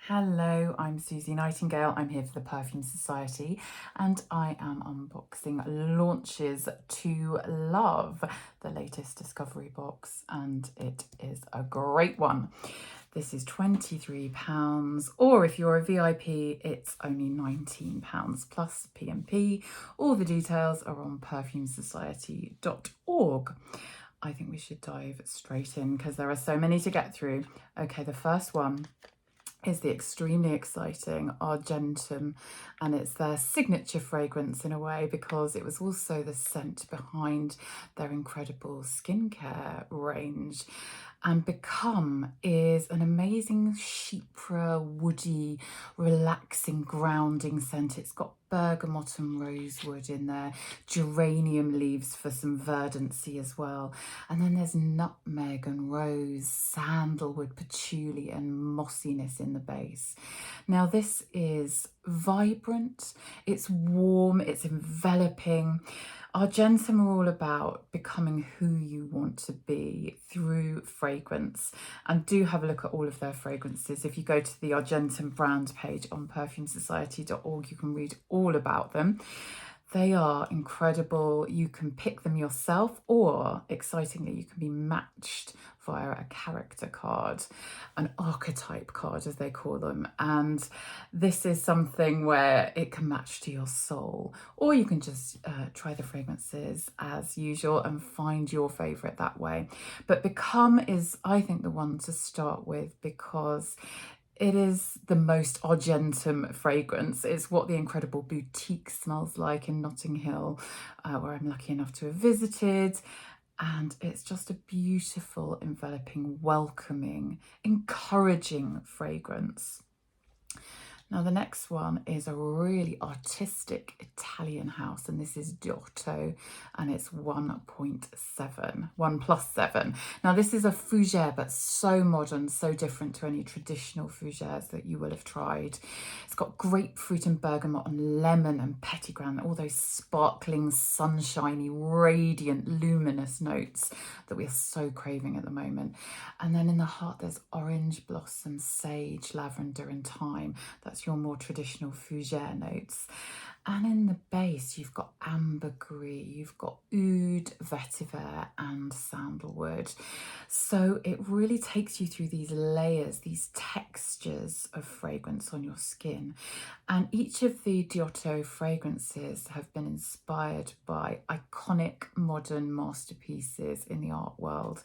Hello, I'm Suzy Nightingale. I'm here for the Perfume Society and I am unboxing Launches to Love, the latest discovery box, and it is a great one. This is £23, or if you're a VIP, it's only £19 plus P&P. All the details are on perfumesociety.org. I think we should dive straight in because there are so many to get through. Okay, the first one is the extremely exciting Argentum, and it's their signature fragrance in a way because it was also the scent behind their incredible skincare range. And Become is an amazing chypre, woody, relaxing, grounding scent. It's got bergamot and rosewood in there, geranium leaves for some verdancy as well. And then there's nutmeg and rose, sandalwood, patchouli and mossiness in the base. Now this is vibrant, it's warm, it's enveloping. Argentum are all about becoming who you want to be through fragrance, and do have a look at all of their fragrances. If you go to the Argentum brand page on perfumesociety.org, you can read all about them. They are incredible. You can pick them yourself, or excitingly, you can be matched via a character card, an archetype card as they call them. And this is something where it can match to your soul, or you can just try the fragrances as usual and find your favorite that way. But Become is, I think, the one to start with because it is the most Argentum fragrance. It's what the incredible boutique smells like in Notting Hill, where I'm lucky enough to have visited. And it's just a beautiful, enveloping, welcoming, encouraging fragrance. Now the next one is a really artistic Italian house, and this is Giotto, and it's 1.7, 1+7. Now this is a fougere, but so modern, so different to any traditional fougères that you will have tried. It's got grapefruit and bergamot and lemon and petitgrain, all those sparkling, sunshiny, radiant, luminous notes that we are so craving at the moment. And then in the heart there's orange blossom, sage, lavender and thyme. That's your more traditional fougere notes. And in the base you've got ambergris, you've got oud, vetiver and sandalwood. So it really takes you through these layers, these textures of fragrance on your skin. And each of the Giotto fragrances have been inspired by iconic modern masterpieces in the art world.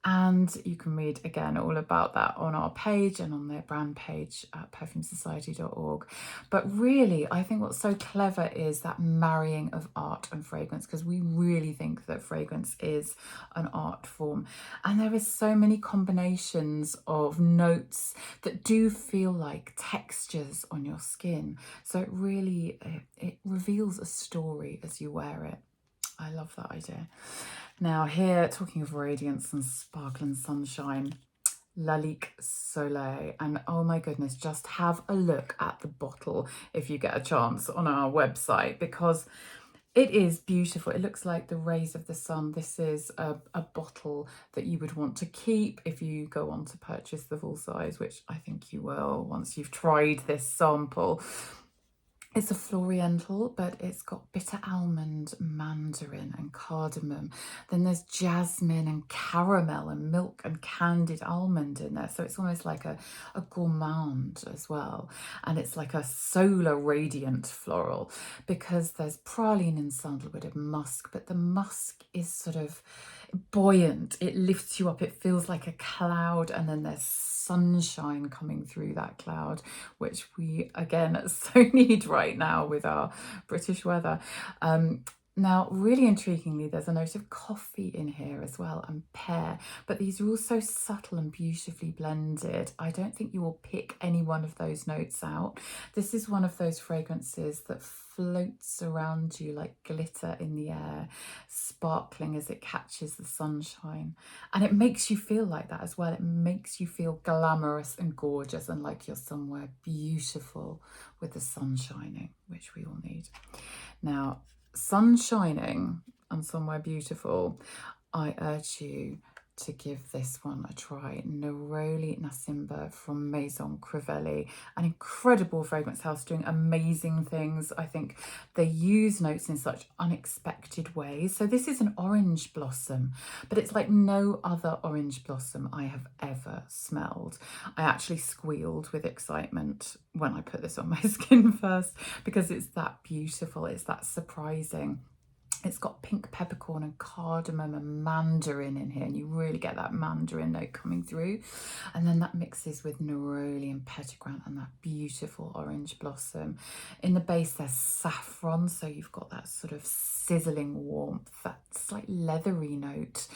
And you can read again all about that on our page and on their brand page at perfumesociety.org. But really, I think what's so clever is that marrying of art and fragrance, because we really think that fragrance is an art form. And there is so many combinations of notes that do feel like textures on your skin. So it really, it reveals a story as you wear it. I love that idea. Now here, talking of radiance and sparkle and sunshine, Lalique Soleil, and oh my goodness, just have a look at the bottle if you get a chance on our website, because it is beautiful. It looks like the rays of the sun. This is a bottle that you would want to keep if you go on to purchase the full size, which I think you will once you've tried this sample. It's a floriental, but it's got bitter almond, mandarin and cardamom. Then there's jasmine and caramel and milk and candied almond in there. So it's almost like a gourmand as well. And it's like a solar radiant floral because there's praline and sandalwood and musk, but the musk is sort of buoyant. It lifts you up. It feels like a cloud, and then there's sunshine coming through that cloud, which we again so need right now with our British weather. Now, really intriguingly, there's a note of coffee in here as well, and pear, but these are all so subtle and beautifully blended. I don't think you will pick any one of those notes out. This is one of those fragrances that floats around you like glitter in the air, sparkling as it catches the sunshine. And it makes you feel like that as well. It makes you feel glamorous and gorgeous and like you're somewhere beautiful with the sun shining, which we all need. Now, sun shining and somewhere beautiful, I urge you to give this one a try. Neroli Nasimba from Maison Crivelli, an incredible fragrance house doing amazing things. I think they use notes in such unexpected ways. So this is an orange blossom, but it's like no other orange blossom I have ever smelled. I actually squealed with excitement when I put this on my skin first because it's that beautiful, it's that surprising. It's got pink peppercorn and cardamom and mandarin in here, and you really get that mandarin note coming through. And then that mixes with neroli and petitgrant and that beautiful orange blossom. In the base, there's saffron, so you've got that sort of sizzling warmth, that slight leathery note,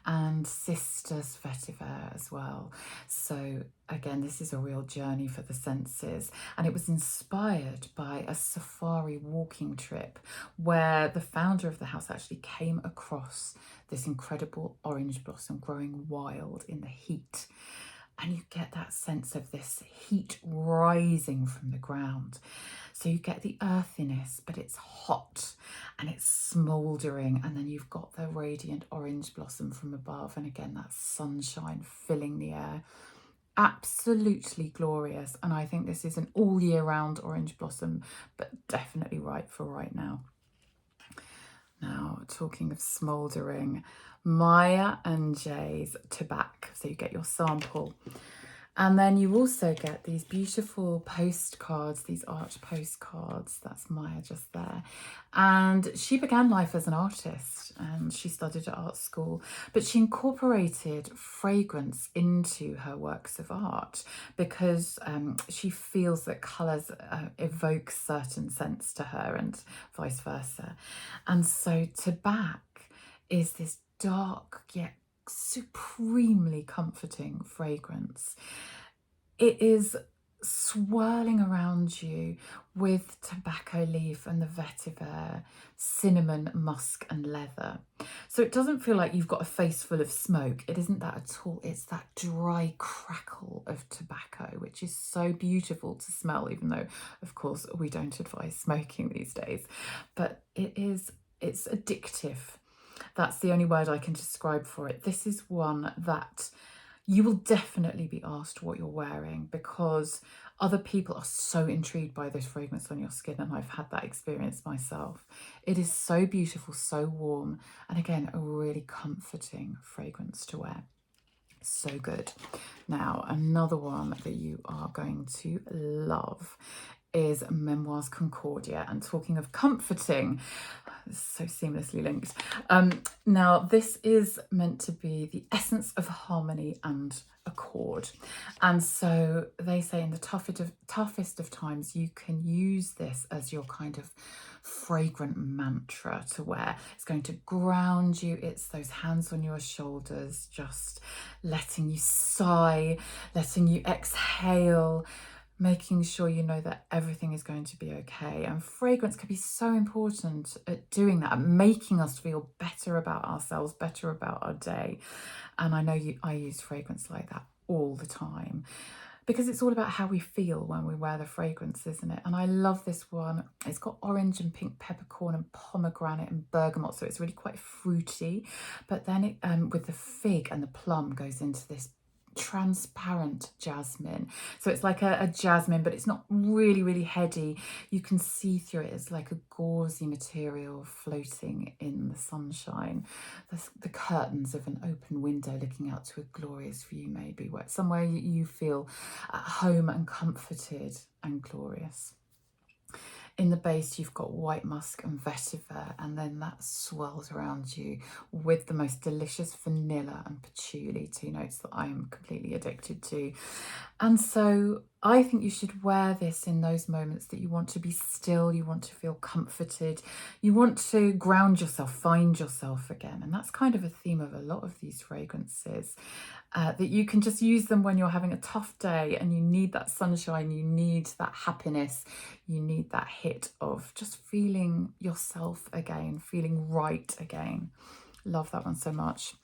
and cistus vetiver as well. So again, this is a real journey for the senses, and it was inspired by a safari walking trip where the founder of the house actually came across this incredible orange blossom growing wild in the heat. And you get that sense of this heat rising from the ground. So you get the earthiness, but it's hot and it's smouldering. And then you've got the radiant orange blossom from above. And again, that sunshine filling the air. Absolutely glorious. And I think this is an all year round orange blossom, but definitely right for right now. Now, talking of smouldering, Maya and Jay's Tobacco. So you get your sample. And then you also get these beautiful postcards, these art postcards. That's Maya just there. And she began life as an artist and she studied at art school, but she incorporated fragrance into her works of art because she feels that colours evoke certain scents to her and vice versa. And so Tobacco is this dark yet supremely comforting fragrance. It is swirling around you with tobacco leaf and the vetiver, cinnamon, musk and leather. So it doesn't feel like you've got a face full of smoke. It isn't that at all. It's that dry crackle of tobacco, which is so beautiful to smell, even though, of course, we don't advise smoking these days. But it's addictive. That's the only word I can describe for it. This is one that you will definitely be asked what you're wearing because other people are so intrigued by this fragrance on your skin, and I've had that experience myself. It is so beautiful, so warm, and again, a really comforting fragrance to wear. So good. Now, another one that you are going to love is Memoirs Concordia. And talking of comforting, so seamlessly linked. Now, this is meant to be the essence of harmony and accord. And so they say in the toughest of times, you can use this as your kind of fragrant mantra to wear. It's going to ground you. It's those hands on your shoulders, just letting you sigh, letting you exhale, making sure you know that everything is going to be okay. And fragrance can be so important at doing that, at making us feel better about ourselves, better about our day. And I know I use fragrance like that all the time because it's all about how we feel when we wear the fragrance, isn't it? And I love this one. It's got orange and pink peppercorn and pomegranate and bergamot, so it's really quite fruity. But then it, with the fig and the plum, goes into this transparent jasmine. So it's like a jasmine, but it's not really heady. You can see through it. It's like a gauzy material floating in the sunshine. The curtains of an open window looking out to a glorious view, maybe, where somewhere you feel at home and comforted and glorious. In the base, you've got white musk and vetiver, and then that swirls around you with the most delicious vanilla and patchouli, two notes that I am completely addicted to. And so I think you should wear this in those moments that you want to be still, you want to feel comforted, you want to ground yourself, find yourself again. And that's kind of a theme of a lot of these fragrances, that you can just use them when you're having a tough day and you need that sunshine, you need that happiness, you need that hit of just feeling yourself again, feeling right again. Love that one so much.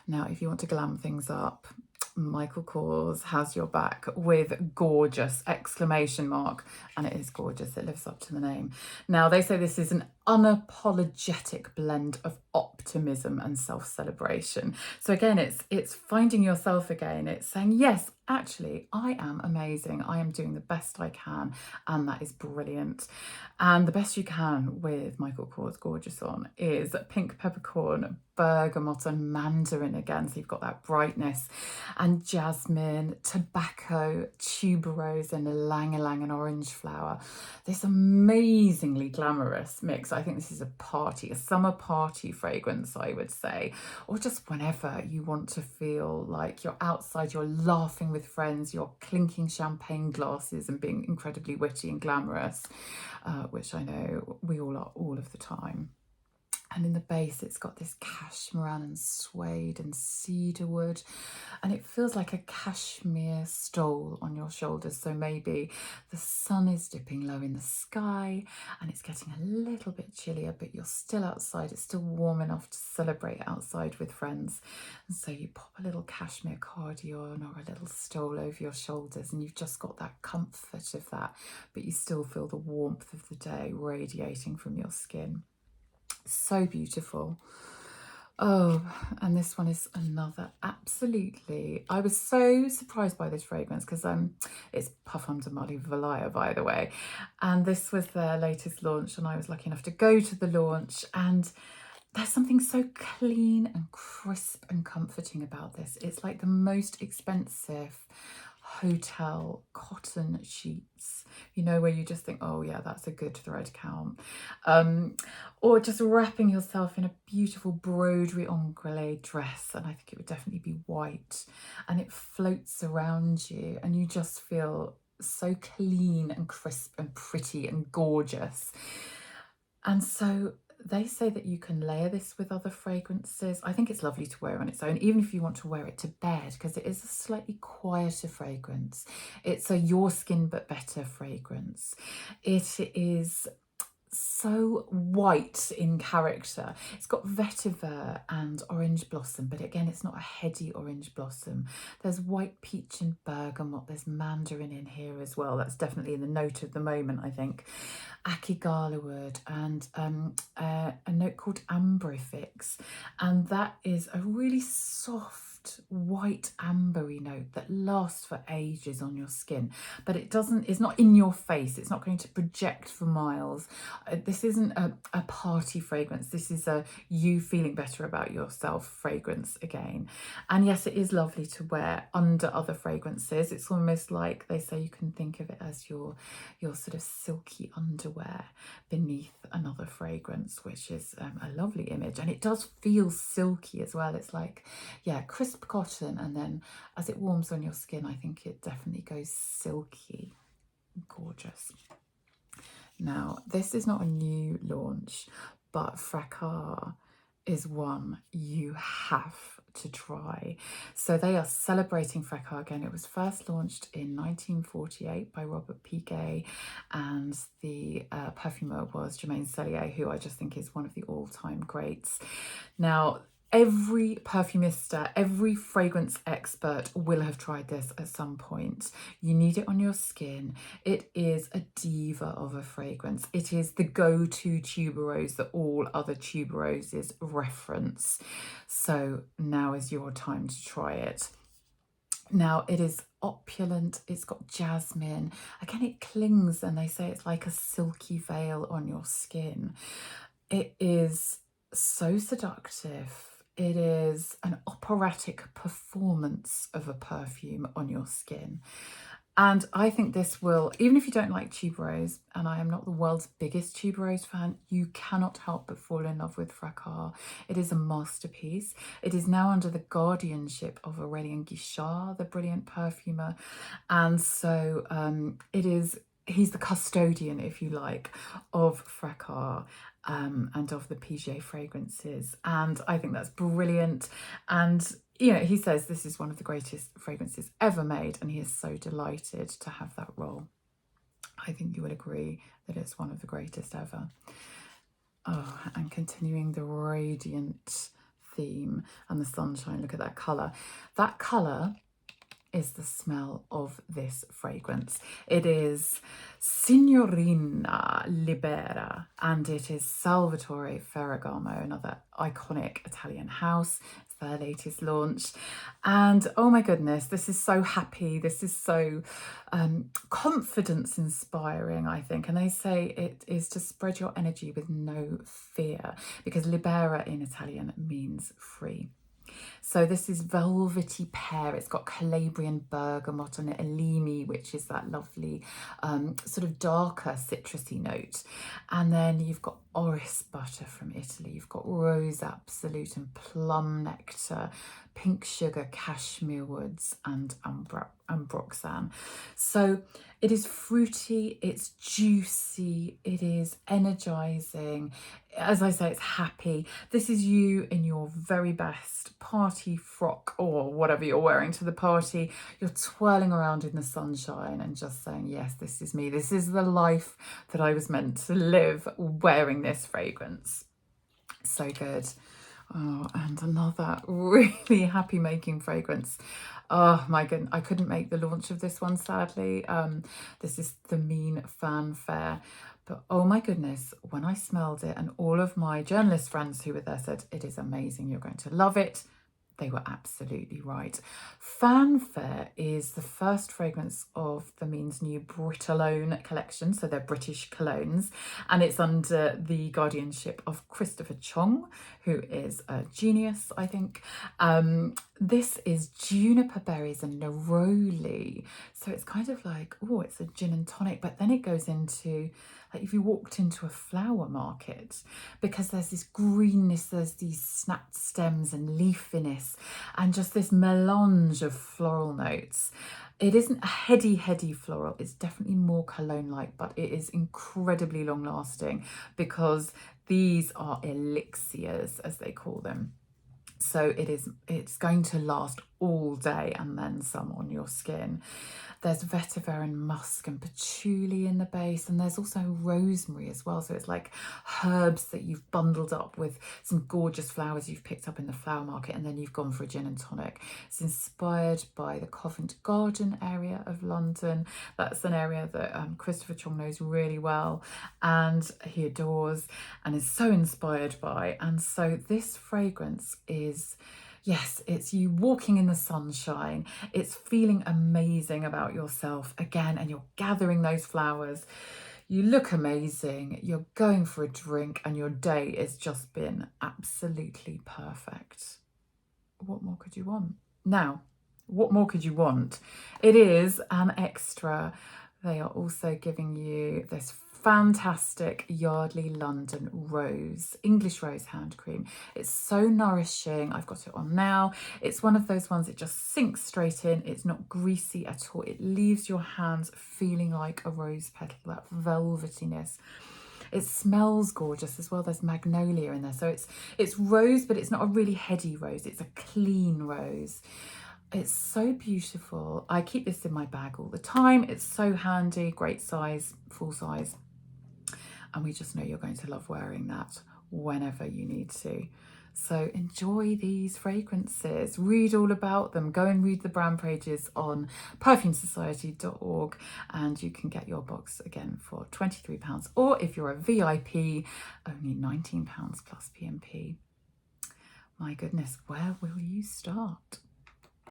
Now, if you want to glam things up, Michael Kors has your back with gorgeous, exclamation mark, and it is gorgeous. It lives up to the name. Now, they say this is an unapologetic blend of optimism and self-celebration. So again, it's finding yourself again. It's saying, yes, actually, I am amazing. I am doing the best I can, and that is brilliant. And the best you can with Michael Kors Gorgeous on is pink peppercorn, bergamot and mandarin again. So you've got that brightness, and jasmine, tobacco, tuberose and ylang ylang and orange flower. This amazingly glamorous mix. I think this is a summer party fragrance, I would say, or just whenever you want to feel like you're outside, you're laughing with friends, you're clinking champagne glasses and being incredibly witty and glamorous, which I know we all are all of the time. And in the base, it's got this cashmeran and suede and cedarwood, and it feels like a cashmere stole on your shoulders. So maybe the sun is dipping low in the sky and it's getting a little bit chillier, but you're still outside. It's still warm enough to celebrate outside with friends. And so you pop a little cashmere cardigan or a little stole over your shoulders, and you've just got that comfort of that, but you still feel the warmth of the day radiating from your skin. So beautiful. Oh, and this one is another absolutely. I was so surprised by this fragrance because it's Parfum de Marly Valaya, by the way, and this was their latest launch, and I was lucky enough to go to the launch, and there's something so clean and crisp and comforting about this. It's like the most expensive hotel cotton sheets, you know, where you just think, oh yeah, that's a good thread count, or just wrapping yourself in a beautiful broderie onglet dress, and I think it would definitely be white, and it floats around you and you just feel so clean and crisp and pretty and gorgeous. And so they say that you can layer this with other fragrances. I think it's lovely to wear on its own, even if you want to wear it to bed, because it is a slightly quieter fragrance. It's a your skin but better fragrance. It is so white in character. It's got vetiver and orange blossom, but again, it's not a heady orange blossom. There's white peach and bergamot. There's mandarin in here as well. That's definitely in the note of the moment, I think. Akigala wood and a note called ambrifix, and that is a really soft white ambery note that lasts for ages on your skin, but it's not in your face. It's not going to project for miles. This isn't a party fragrance. This is a you feeling better about yourself fragrance again. And yes, it is lovely to wear under other fragrances. It's almost like they say you can think of it as your sort of silky underwear beneath another fragrance, which is a lovely image. And it does feel silky as well. It's like, yeah, crisp cotton, and then as it warms on your skin, I think it definitely goes silky. Gorgeous. Now, this is not a new launch, but Fracas is one you have to try. So they are celebrating Fracas again. It was first launched in 1948 by Robert Piguet, and the perfumer was Germaine Cellier, who I just think is one of the all-time greats. Now, every perfumista, every fragrance expert will have tried this at some point. You need it on your skin. It is a diva of a fragrance. It is the go-to tuberose that all other tuberoses reference. So now is your time to try it. Now, it is opulent. It's got jasmine. Again, it clings, and they say it's like a silky veil on your skin. It is so seductive. It is an operatic performance of a perfume on your skin. And I think this will, even if you don't like tuberose, and I am not the world's biggest tuberose fan, you cannot help but fall in love with Fracas. It is a masterpiece. It is now under the guardianship of Aurélien Guichard, the brilliant perfumer. And so he's the custodian, if you like, of Fracas. And of the Piguet fragrances, and I think that's brilliant. And you know, he says this is one of the greatest fragrances ever made, and he is so delighted to have that role. I think you will agree that it's one of the greatest ever. Oh, and continuing the radiant theme and the sunshine, look at that colour. That colour is the smell of this fragrance. It is Signorina Libera, and it is Salvatore Ferragamo, another iconic Italian house. It's their latest launch. And oh my goodness, this is so happy. This is so confidence inspiring, I think. And they say it is to spread your energy with no fear, because Libera in Italian means free. So this is velvety pear. It's got Calabrian bergamot on it, elemi, which is that lovely sort of darker citrusy note. And then you've got orris butter from Italy. You've got rose absolute and plum nectar, pink sugar, cashmere woods, and ambroxan. So it is fruity, it's juicy, it is energizing. As I say, it's happy. This is you in your very best party frock or whatever you're wearing to the party. You're twirling around in the sunshine and just saying, yes, this is me. This is the life that I was meant to live wearing this fragrance. So good. Oh, and another really happy making fragrance. Oh my goodness, I couldn't make the launch of this one, sadly. This is the Mean Fanfare. But oh my goodness, when I smelled it, and all of my journalist friends who were there said, it is amazing, you're going to love it. They were absolutely right. Fanfare is the first fragrance of the Mean's new Britolone collection. So they're British colognes, and it's under the guardianship of Christopher Chong, who is a genius, I think. This is juniper berries and neroli. So it's kind of like, oh, it's a gin and tonic, but then it goes into, like if you walked into a flower market, because there's this greenness, there's these snapped stems and leafiness, and just this melange of floral notes. It isn't a heady floral. It's definitely more cologne-like, but it is incredibly long-lasting because these are elixirs, as they call them. So it's going to last all day and then some on your skin. There's vetiver and musk and patchouli in the base, and there's also rosemary as well. So it's like herbs that you've bundled up with some gorgeous flowers you've picked up in the flower market, and then you've gone for a gin and tonic. It's inspired by the Covent Garden area of London. That's an area that Christopher Chong knows really well and he adores and is so inspired by. And so this fragrance is, yes, it's you walking in the sunshine. It's feeling amazing about yourself again, and you're gathering those flowers. You look amazing. You're going for a drink, and your day has just been absolutely perfect. What more could you want? Now, what more could you want? It is an extra. They are also giving you this fantastic Yardley London Rose, English Rose hand cream. It's so nourishing. I've got it on now. It's one of those ones that just sinks straight in. It's not greasy at all. It leaves your hands feeling like a rose petal, that velvetiness. It smells gorgeous as well. There's magnolia in there. So it's rose, but it's not a really heady rose. It's a clean rose. It's so beautiful. I keep this in my bag all the time. It's so handy, great size, full size. And we just know you're going to love wearing that whenever you need to. So enjoy these fragrances, read all about them, go and read the brand pages on perfumesociety.org, and you can get your box again for £23, or if you're a VIP, only £19 plus P&P. My goodness, where will you start?